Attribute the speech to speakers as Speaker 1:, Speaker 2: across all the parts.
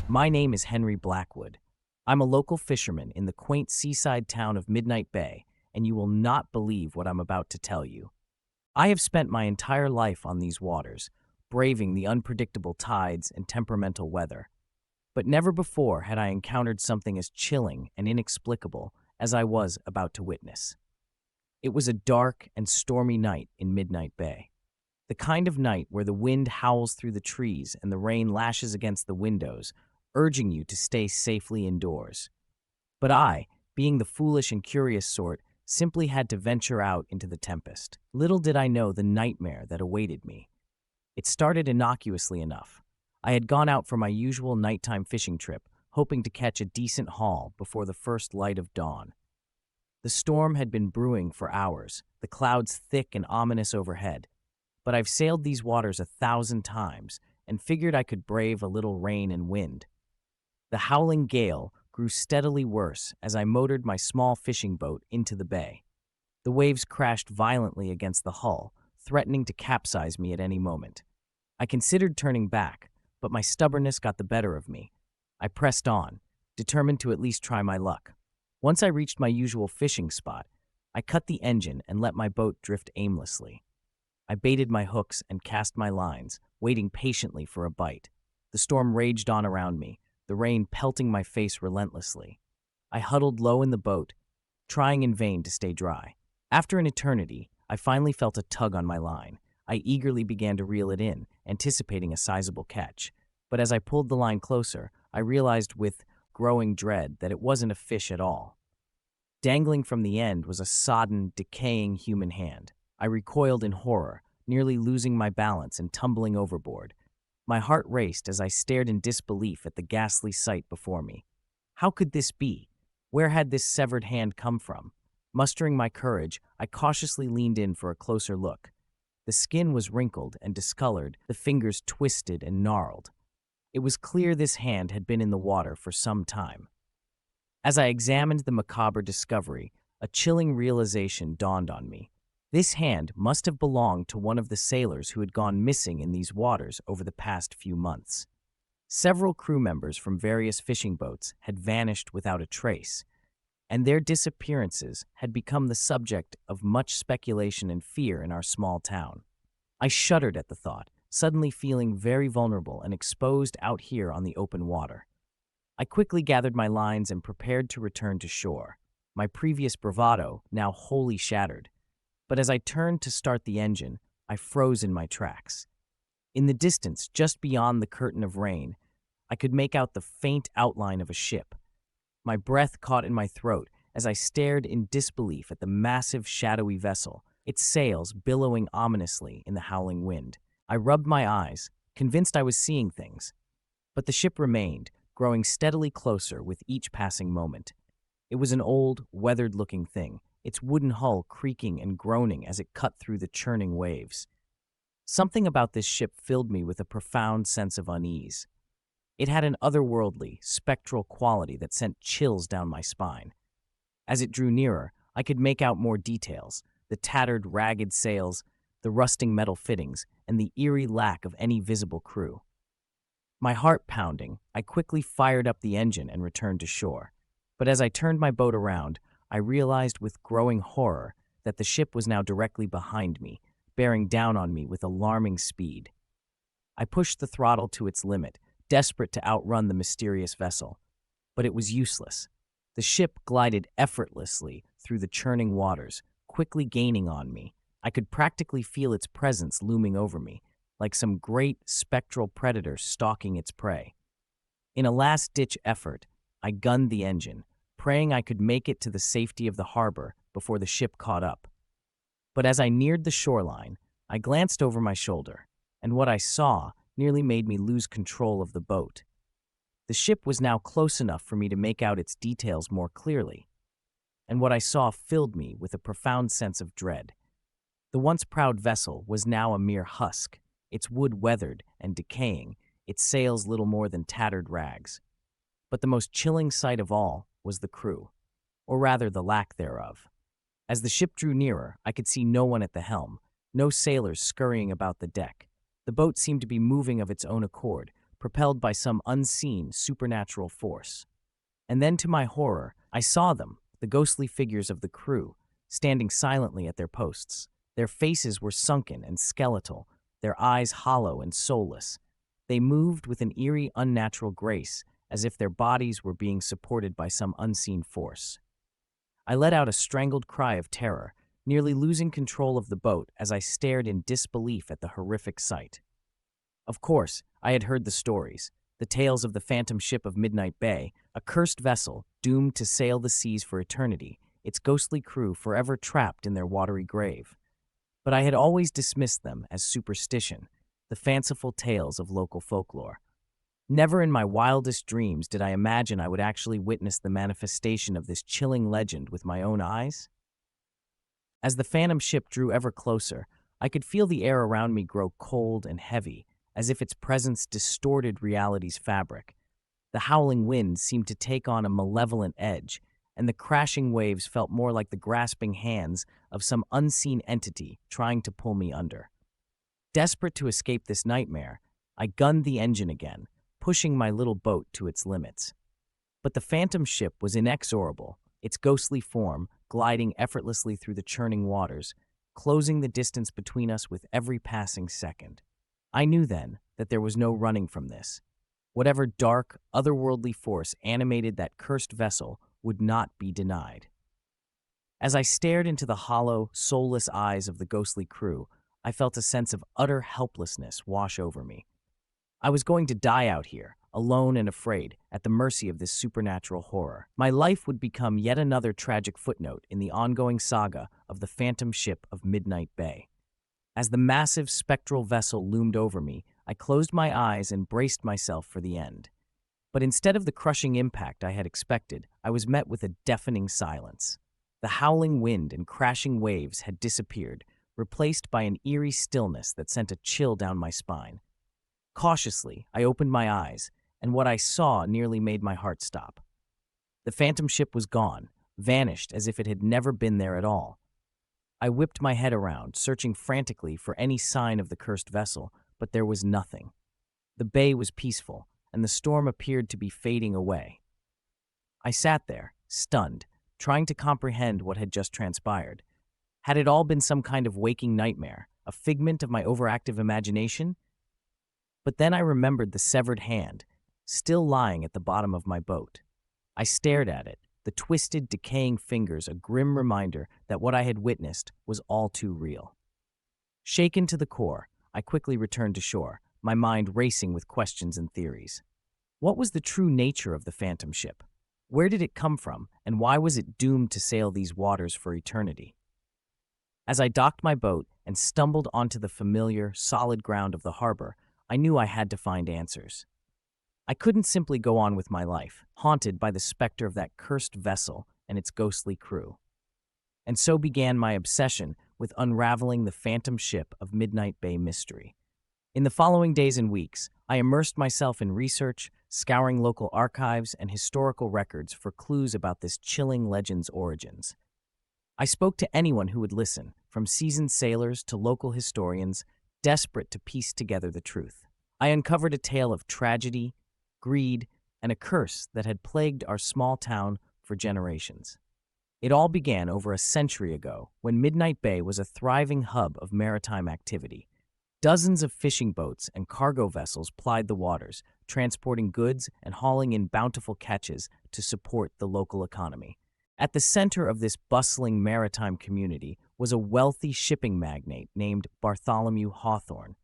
Speaker 1: My name is Henry Blackwood. I'm a local fisherman in the quaint seaside town of Midnight Bay, and you will not believe what I'm about to tell you. I have spent my entire life on these waters, braving the unpredictable tides and temperamental weather. But never before had I encountered something as chilling and inexplicable as I was about to witness. It was a dark and stormy night in Midnight Bay. The kind of night where the wind howls through the trees and the rain lashes against the windows, urging you to stay safely indoors. But I, being the foolish and curious sort, simply had to venture out into the tempest. Little did I know the nightmare that awaited me. It started innocuously enough. I had gone out for my usual nighttime fishing trip, hoping to catch a decent haul before the first light of dawn. The storm had been brewing for hours, the clouds thick and ominous overhead. But I've sailed these waters 1,000 times and figured I could brave a little rain and wind. The howling gale grew steadily worse as I motored my small fishing boat into the bay. The waves crashed violently against the hull, threatening to capsize me at any moment. I considered turning back, but my stubbornness got the better of me. I pressed on, determined to at least try my luck. Once I reached my usual fishing spot, I cut the engine and let my boat drift aimlessly. I baited my hooks and cast my lines, waiting patiently for a bite. The storm raged on around me, the rain pelting my face relentlessly. I huddled low in the boat, trying in vain to stay dry. After an eternity, I finally felt a tug on my line. I eagerly began to reel it in, anticipating a sizable catch. But as I pulled the line closer, I realized with growing dread that it wasn't a fish at all. Dangling from the end was a sodden, decaying human hand. I recoiled in horror, nearly losing my balance and tumbling overboard. My heart raced as I stared in disbelief at the ghastly sight before me. How could this be? Where had this severed hand come from? Mustering my courage, I cautiously leaned in for a closer look. The skin was wrinkled and discolored, the fingers twisted and gnarled. It was clear this hand had been in the water for some time. As I examined the macabre discovery, a chilling realization dawned on me. This hand must have belonged to one of the sailors who had gone missing in these waters over the past few months. Several crew members from various fishing boats had vanished without a trace, and their disappearances had become the subject of much speculation and fear in our small town. I shuddered at the thought, suddenly feeling very vulnerable and exposed out here on the open water. I quickly gathered my lines and prepared to return to shore, my previous bravado now wholly shattered. But as I turned to start the engine, I froze in my tracks. In the distance, just beyond the curtain of rain, I could make out the faint outline of a ship. My breath caught in my throat as I stared in disbelief at the massive, shadowy vessel, its sails billowing ominously in the howling wind. I rubbed my eyes, convinced I was seeing things. But the ship remained, growing steadily closer with each passing moment. It was an old, weathered-looking thing, its wooden hull creaking and groaning as it cut through the churning waves. Something about this ship filled me with a profound sense of unease. It had an otherworldly, spectral quality that sent chills down my spine. As it drew nearer, I could make out more details: the tattered, ragged sails, the rusting metal fittings, and the eerie lack of any visible crew. My heart pounding, I quickly fired up the engine and returned to shore. But as I turned my boat around, I realized with growing horror that the ship was now directly behind me, bearing down on me with alarming speed. I pushed the throttle to its limit, desperate to outrun the mysterious vessel. But it was useless. The ship glided effortlessly through the churning waters, quickly gaining on me. I could practically feel its presence looming over me, like some great spectral predator stalking its prey. In a last-ditch effort, I gunned the engine, praying I could make it to the safety of the harbor before the ship caught up. But as I neared the shoreline, I glanced over my shoulder, and what I saw nearly made me lose control of the boat. The ship was now close enough for me to make out its details more clearly, and what I saw filled me with a profound sense of dread. The once proud vessel was now a mere husk, its wood weathered and decaying, its sails little more than tattered rags. But the most chilling sight of all was the crew, or rather the lack thereof. As the ship drew nearer, I could see no one at the helm, no sailors scurrying about the deck. The boat seemed to be moving of its own accord, propelled by some unseen supernatural force. And then, to my horror, I saw them, the ghostly figures of the crew, standing silently at their posts. Their faces were sunken and skeletal, their eyes hollow and soulless. They moved with an eerie, unnatural grace, as if their bodies were being supported by some unseen force. I let out a strangled cry of terror, nearly losing control of the boat as I stared in disbelief at the horrific sight. Of course, I had heard the stories, the tales of the phantom ship of Midnight Bay, a cursed vessel doomed to sail the seas for eternity, its ghostly crew forever trapped in their watery grave. But I had always dismissed them as superstition, the fanciful tales of local folklore. Never in my wildest dreams did I imagine I would actually witness the manifestation of this chilling legend with my own eyes. As the phantom ship drew ever closer, I could feel the air around me grow cold and heavy, as if its presence distorted reality's fabric. The howling wind seemed to take on a malevolent edge, and the crashing waves felt more like the grasping hands of some unseen entity trying to pull me under. Desperate to escape this nightmare, I gunned the engine again, pushing my little boat to its limits. But the phantom ship was inexorable, its ghostly form gliding effortlessly through the churning waters, closing the distance between us with every passing second. I knew then that there was no running from this. Whatever dark, otherworldly force animated that cursed vessel would not be denied. As I stared into the hollow, soulless eyes of the ghostly crew, I felt a sense of utter helplessness wash over me. I was going to die out here, alone and afraid, at the mercy of this supernatural horror. My life would become yet another tragic footnote in the ongoing saga of the phantom ship of Midnight Bay. As the massive spectral vessel loomed over me, I closed my eyes and braced myself for the end. But instead of the crushing impact I had expected, I was met with a deafening silence. The howling wind and crashing waves had disappeared, replaced by an eerie stillness that sent a chill down my spine. Cautiously, I opened my eyes, and what I saw nearly made my heart stop. The phantom ship was gone, vanished as if it had never been there at all. I whipped my head around, searching frantically for any sign of the cursed vessel, but there was nothing. The bay was peaceful, and the storm appeared to be fading away. I sat there, stunned, trying to comprehend what had just transpired. Had it all been some kind of waking nightmare, a figment of my overactive imagination? But then I remembered the severed hand, still lying at the bottom of my boat. I stared at it, the twisted, decaying fingers a grim reminder that what I had witnessed was all too real. Shaken to the core, I quickly returned to shore, my mind racing with questions and theories. What was the true nature of the phantom ship? Where did it come from, and why was it doomed to sail these waters for eternity? As I docked my boat and stumbled onto the familiar, solid ground of the harbor, I knew I had to find answers. I couldn't simply go on with my life, haunted by the specter of that cursed vessel and its ghostly crew. And so began my obsession with unraveling the phantom ship of Midnight Bay mystery. In the following days and weeks, I immersed myself in research, scouring local archives and historical records for clues about this chilling legend's origins. I spoke to anyone who would listen, from seasoned sailors to local historians, desperate to piece together the truth. I uncovered a tale of tragedy, greed, and a curse that had plagued our small town for generations. It all began over a century ago, when Midnight Bay was a thriving hub of maritime activity. Dozens of fishing boats and cargo vessels plied the waters, transporting goods and hauling in bountiful catches to support the local economy. At the center of this bustling maritime community was a wealthy shipping magnate named Bartholomew Hawthorne.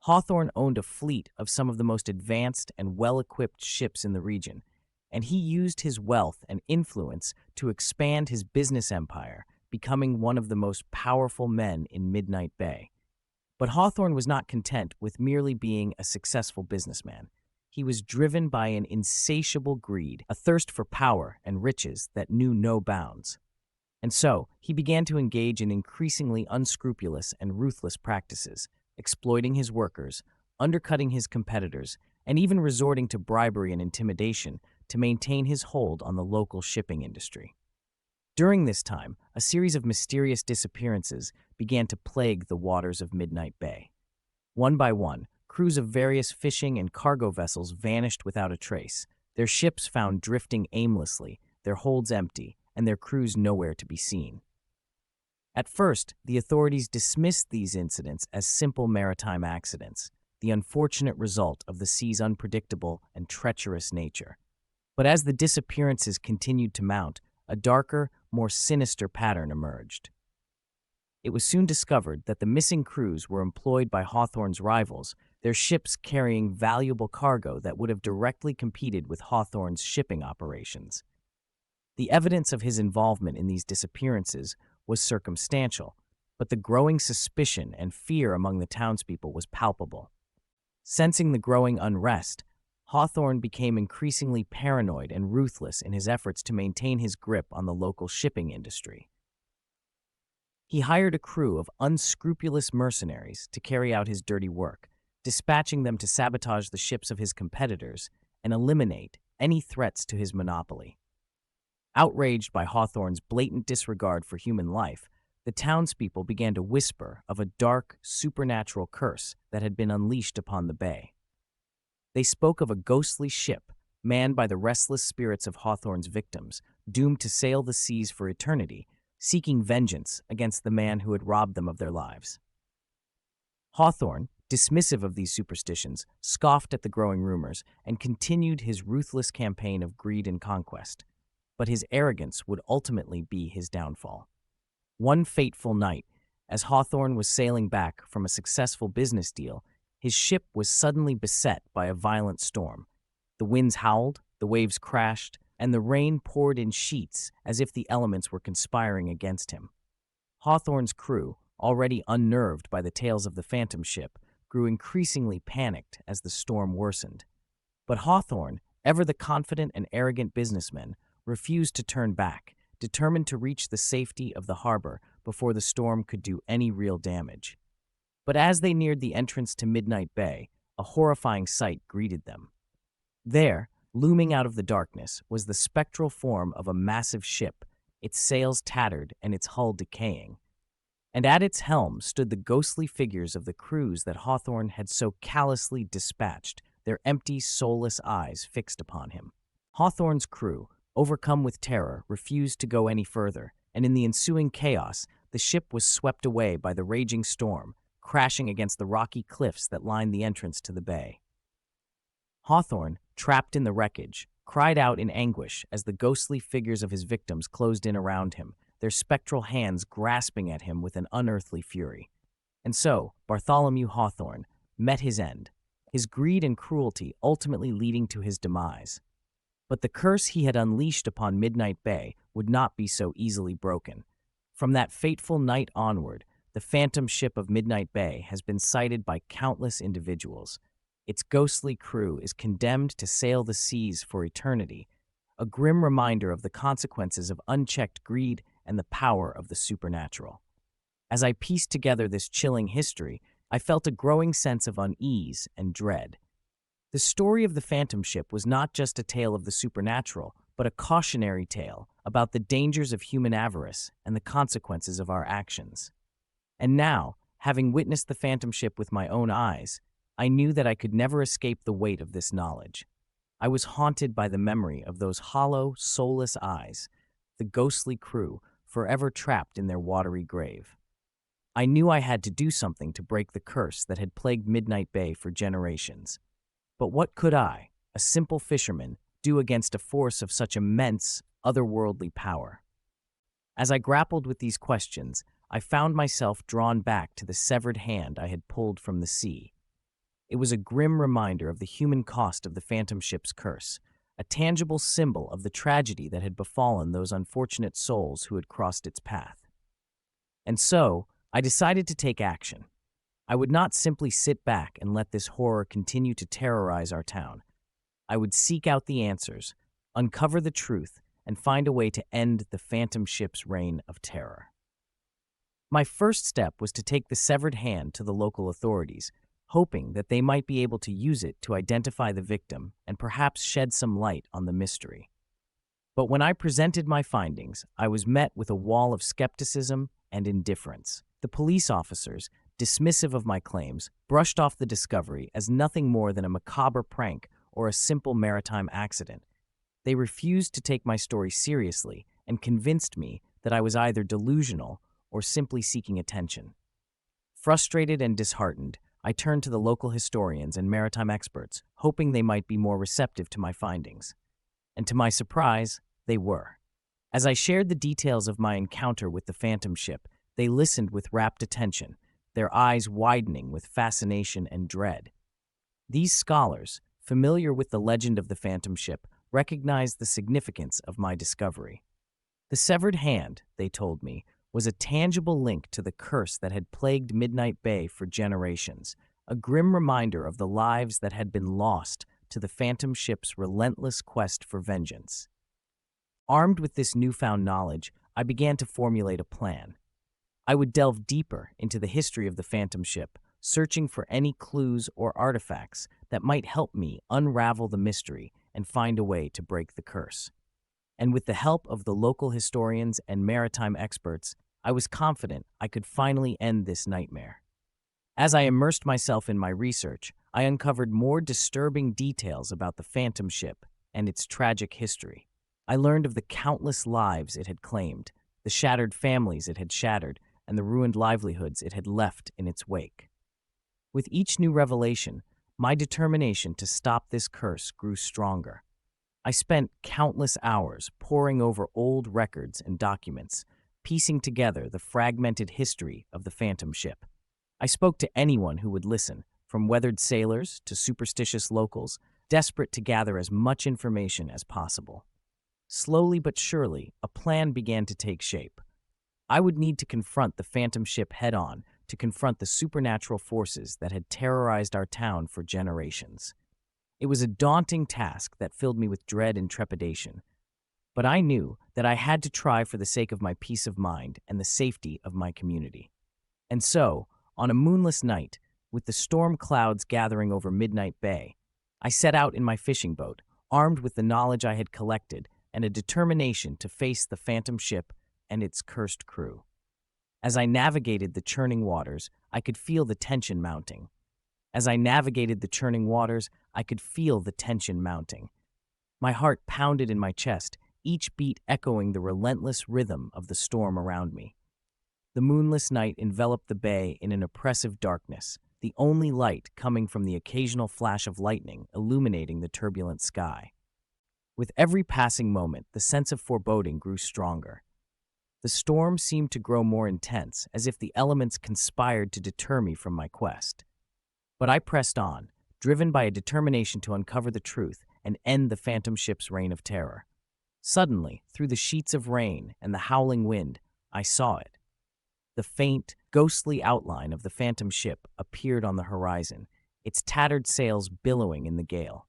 Speaker 1: Hawthorne owned a fleet of some of the most advanced and well-equipped ships in the region, and he used his wealth and influence to expand his business empire, becoming one of the most powerful men in Midnight Bay. But Hawthorne was not content with merely being a successful businessman. He was driven by an insatiable greed, a thirst for power and riches that knew no bounds. And so, he began to engage in increasingly unscrupulous and ruthless practices, exploiting his workers, undercutting his competitors, and even resorting to bribery and intimidation to maintain his hold on the local shipping industry. During this time, a series of mysterious disappearances began to plague the waters of Midnight Bay. One by one, crews of various fishing and cargo vessels vanished without a trace, their ships found drifting aimlessly, their holds empty, and their crews nowhere to be seen. At first, the authorities dismissed these incidents as simple maritime accidents, the unfortunate result of the sea's unpredictable and treacherous nature. But as the disappearances continued to mount, a darker, more sinister pattern emerged. It was soon discovered that the missing crews were employed by Hawthorne's rivals, their ships carrying valuable cargo that would have directly competed with Hawthorne's shipping operations. The evidence of his involvement in these disappearances was circumstantial, but the growing suspicion and fear among the townspeople was palpable. Sensing the growing unrest, Hawthorne became increasingly paranoid and ruthless in his efforts to maintain his grip on the local shipping industry. He hired a crew of unscrupulous mercenaries to carry out his dirty work, dispatching them to sabotage the ships of his competitors and eliminate any threats to his monopoly. Outraged by Hawthorne's blatant disregard for human life, the townspeople began to whisper of a dark, supernatural curse that had been unleashed upon the bay. They spoke of a ghostly ship, manned by the restless spirits of Hawthorne's victims, doomed to sail the seas for eternity, seeking vengeance against the man who had robbed them of their lives. Hawthorne, dismissive of these superstitions, scoffed at the growing rumors and continued his ruthless campaign of greed and conquest. But his arrogance would ultimately be his downfall. One fateful night, as Hawthorne was sailing back from a successful business deal, his ship was suddenly beset by a violent storm. The winds howled, the waves crashed, and the rain poured in sheets as if the elements were conspiring against him. Hawthorne's crew, already unnerved by the tales of the phantom ship, grew increasingly panicked as the storm worsened. But Hawthorne, ever the confident and arrogant businessman, refused to turn back, determined to reach the safety of the harbor before the storm could do any real damage. But as they neared the entrance to Midnight Bay, a horrifying sight greeted them. There, looming out of the darkness, was the spectral form of a massive ship, its sails tattered and its hull decaying. And at its helm stood the ghostly figures of the crews that Hawthorne had so callously dispatched, their empty, soulless eyes fixed upon him. Hawthorne's crew, overcome with terror, refused to go any further, and in the ensuing chaos, the ship was swept away by the raging storm, crashing against the rocky cliffs that lined the entrance to the bay. Hawthorne, trapped in the wreckage, cried out in anguish as the ghostly figures of his victims closed in around him, their spectral hands grasping at him with an unearthly fury. And so, Bartholomew Hawthorne met his end, his greed and cruelty ultimately leading to his demise. But the curse he had unleashed upon Midnight Bay would not be so easily broken. From that fateful night onward, the phantom ship of Midnight Bay has been sighted by countless individuals. Its ghostly crew is condemned to sail the seas for eternity, a grim reminder of the consequences of unchecked greed and the power of the supernatural. As I pieced together this chilling history, I felt a growing sense of unease and dread. The story of the phantom ship was not just a tale of the supernatural, but a cautionary tale about the dangers of human avarice and the consequences of our actions. And now, having witnessed the phantom ship with my own eyes, I knew that I could never escape the weight of this knowledge. I was haunted by the memory of those hollow, soulless eyes, the ghostly crew, forever trapped in their watery grave. I knew I had to do something to break the curse that had plagued Midnight Bay for generations. But what could I, a simple fisherman, do against a force of such immense, otherworldly power? As I grappled with these questions, I found myself drawn back to the severed hand I had pulled from the sea. It was a grim reminder of the human cost of the phantom ship's curse, a tangible symbol of the tragedy that had befallen those unfortunate souls who had crossed its path. And so, I decided to take action. I would not simply sit back and let this horror continue to terrorize our town. I would seek out the answers, uncover the truth, and find a way to end the phantom ship's reign of terror. My first step was to take the severed hand to the local authorities, hoping that they might be able to use it to identify the victim and perhaps shed some light on the mystery. But when I presented my findings, I was met with a wall of skepticism and indifference. The police officers, dismissive of my claims, brushed off the discovery as nothing more than a macabre prank or a simple maritime accident. They refused to take my story seriously and convinced me that I was either delusional or simply seeking attention. Frustrated and disheartened, I turned to the local historians and maritime experts, hoping they might be more receptive to my findings. And to my surprise, they were. As I shared the details of my encounter with the phantom ship, they listened with rapt attention, their eyes widening with fascination and dread. These scholars, familiar with the legend of the phantom ship, recognized the significance of my discovery. The severed hand, they told me, was a tangible link to the curse that had plagued Midnight Bay for generations, a grim reminder of the lives that had been lost to the phantom ship's relentless quest for vengeance. Armed with this newfound knowledge, I began to formulate a plan. I would delve deeper into the history of the phantom ship, searching for any clues or artifacts that might help me unravel the mystery and find a way to break the curse. And with the help of the local historians and maritime experts, I was confident I could finally end this nightmare. As I immersed myself in my research, I uncovered more disturbing details about the phantom ship and its tragic history. I learned of the countless lives it had claimed, the shattered families it had shattered, and the ruined livelihoods it had left in its wake. With each new revelation, my determination to stop this curse grew stronger. I spent countless hours poring over old records and documents, piecing together the fragmented history of the phantom ship. I spoke to anyone who would listen, from weathered sailors to superstitious locals, desperate to gather as much information as possible. Slowly but surely, a plan began to take shape. I would need to confront the phantom ship head-on, to confront the supernatural forces that had terrorized our town for generations. It was a daunting task that filled me with dread and trepidation, but I knew that I had to try for the sake of my peace of mind and the safety of my community. And so, on a moonless night, with the storm clouds gathering over Midnight Bay, I set out in my fishing boat, armed with the knowledge I had collected and a determination to face the phantom ship and its cursed crew. As I navigated the churning waters, I could feel the tension mounting. My heart pounded in my chest, each beat echoing the relentless rhythm of the storm around me. The moonless night enveloped the bay in an oppressive darkness, the only light coming from the occasional flash of lightning illuminating the turbulent sky. With every passing moment, the sense of foreboding grew stronger. The storm seemed to grow more intense, as if the elements conspired to deter me from my quest. But I pressed on, driven by a determination to uncover the truth and end the phantom ship's reign of terror. Suddenly, through the sheets of rain and the howling wind, I saw it. The faint, ghostly outline of the phantom ship appeared on the horizon, its tattered sails billowing in the gale.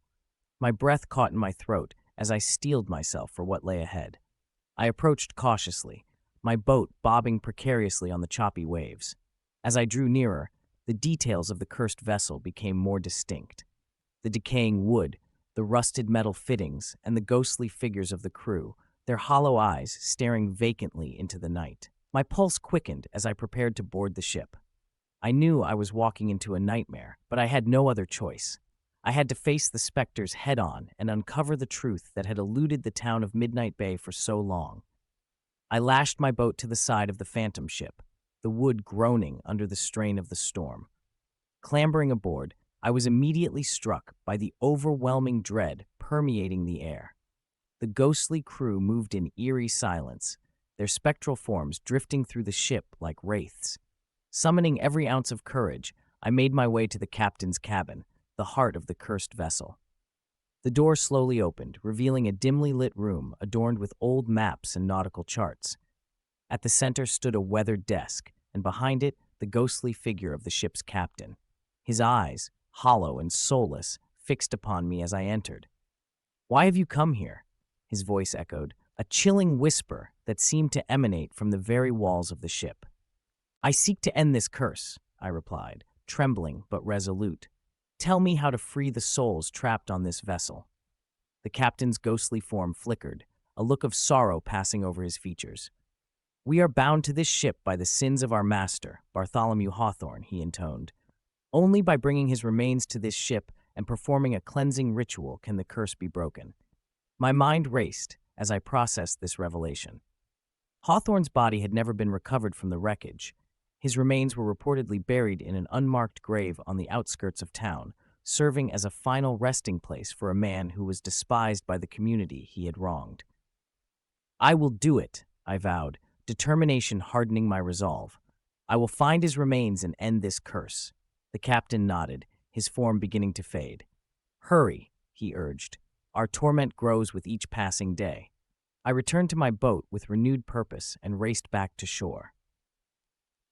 Speaker 1: My breath caught in my throat as I steeled myself for what lay ahead. I approached cautiously, my boat bobbing precariously on the choppy waves. As I drew nearer, the details of the cursed vessel became more distinct. The decaying wood, the rusted metal fittings, and the ghostly figures of the crew, their hollow eyes staring vacantly into the night. My pulse quickened as I prepared to board the ship. I knew I was walking into a nightmare, but I had no other choice. I had to face the specters head-on and uncover the truth that had eluded the town of Midnight Bay for so long. I lashed my boat to the side of the phantom ship, the wood groaning under the strain of the storm. Clambering aboard, I was immediately struck by the overwhelming dread permeating the air. The ghostly crew moved in eerie silence, their spectral forms drifting through the ship like wraiths. Summoning every ounce of courage, I made my way to the captain's cabin, the heart of the cursed vessel. The door slowly opened, revealing a dimly lit room adorned with old maps and nautical charts. At the center stood a weathered desk, and behind it, the ghostly figure of the ship's captain. His eyes, hollow and soulless, fixed upon me as I entered. "Why have you come here?" his voice echoed, a chilling whisper that seemed to emanate from the very walls of the ship. "I seek to end this curse," I replied, trembling but resolute. "Tell me how to free the souls trapped on this vessel." The captain's ghostly form flickered, a look of sorrow passing over his features. "We are bound to this ship by the sins of our master, Bartholomew Hawthorne," he intoned. "Only by bringing his remains to this ship and performing a cleansing ritual can the curse be broken." My mind raced as I processed this revelation. Hawthorne's body had never been recovered from the wreckage. His remains were reportedly buried in an unmarked grave on the outskirts of town, serving as a final resting place for a man who was despised by the community he had wronged. "I will do it," I vowed, determination hardening my resolve. "I will find his remains and end this curse." The captain nodded, his form beginning to fade. "Hurry," he urged. "Our torment grows with each passing day." I returned to my boat with renewed purpose and raced back to shore.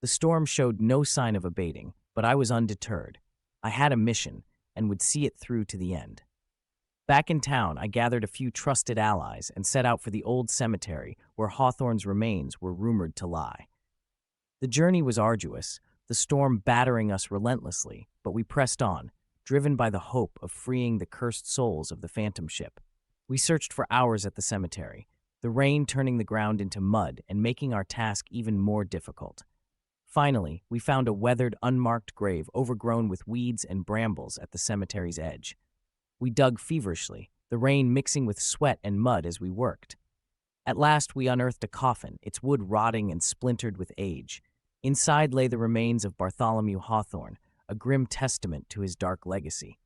Speaker 1: The storm showed no sign of abating, but I was undeterred. I had a mission and would see it through to the end. Back in town, I gathered a few trusted allies and set out for the old cemetery where Hawthorne's remains were rumored to lie. The journey was arduous, the storm battering us relentlessly, but we pressed on, driven by the hope of freeing the cursed souls of the phantom ship. We searched for hours at the cemetery, the rain turning the ground into mud and making our task even more difficult. Finally, we found a weathered, unmarked grave overgrown with weeds and brambles at the cemetery's edge. We dug feverishly, the rain mixing with sweat and mud as we worked. At last, we unearthed a coffin, its wood rotting and splintered with age. Inside lay the remains of Bartholomew Hawthorne, a grim testament to his dark legacy.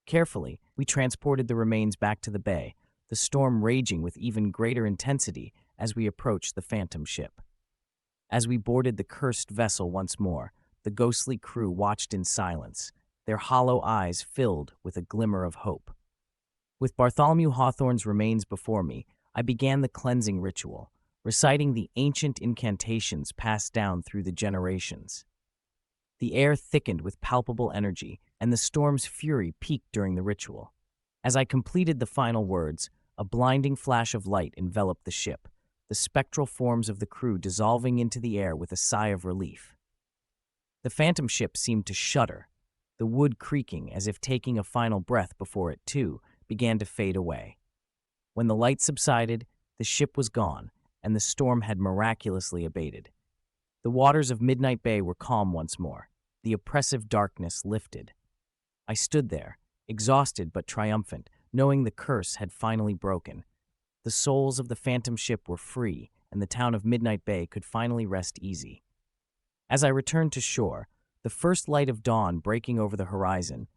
Speaker 1: Carefully, we transported the remains back to the bay, the storm raging with even greater intensity as we approached the phantom ship. As we boarded the cursed vessel once more, the ghostly crew watched in silence, their hollow eyes filled with a glimmer of hope. With Bartholomew Hawthorne's remains before me, I began the cleansing ritual, reciting the ancient incantations passed down through the generations. The air thickened with palpable energy, and the storm's fury peaked during the ritual. As I completed the final words, a blinding flash of light enveloped the ship, the spectral forms of the crew dissolving into the air with a sigh of relief. The phantom ship seemed to shudder, the wood creaking as if taking a final breath before it, too, began to fade away. When the light subsided, the ship was gone, and the storm had miraculously abated. The waters of Midnight Bay were calm once more. The oppressive darkness lifted. I stood there, exhausted but triumphant, knowing the curse had finally broken. The souls of the phantom ship were free, and the town of Midnight Bay could finally rest easy. As I returned to shore, the first light of dawn breaking over the horizon,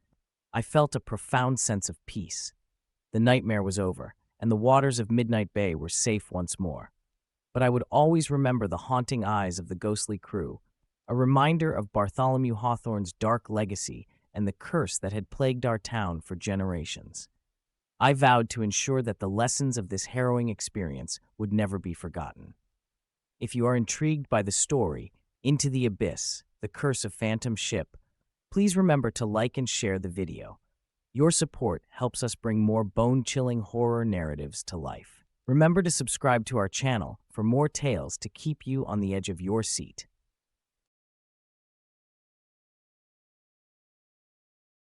Speaker 1: I felt a profound sense of peace. The nightmare was over, and the waters of Midnight Bay were safe once more. But I would always remember the haunting eyes of the ghostly crew, a reminder of Bartholomew Hawthorne's dark legacy and the curse that had plagued our town for generations. I vowed to ensure that the lessons of this harrowing experience would never be forgotten. If you are intrigued by the story, Into the Abyss, The Curse of Phantom Ship, please remember to like and share the video. Your support helps us bring more bone-chilling horror narratives to life. Remember to subscribe to our channel for more tales to keep you on the edge of your seat.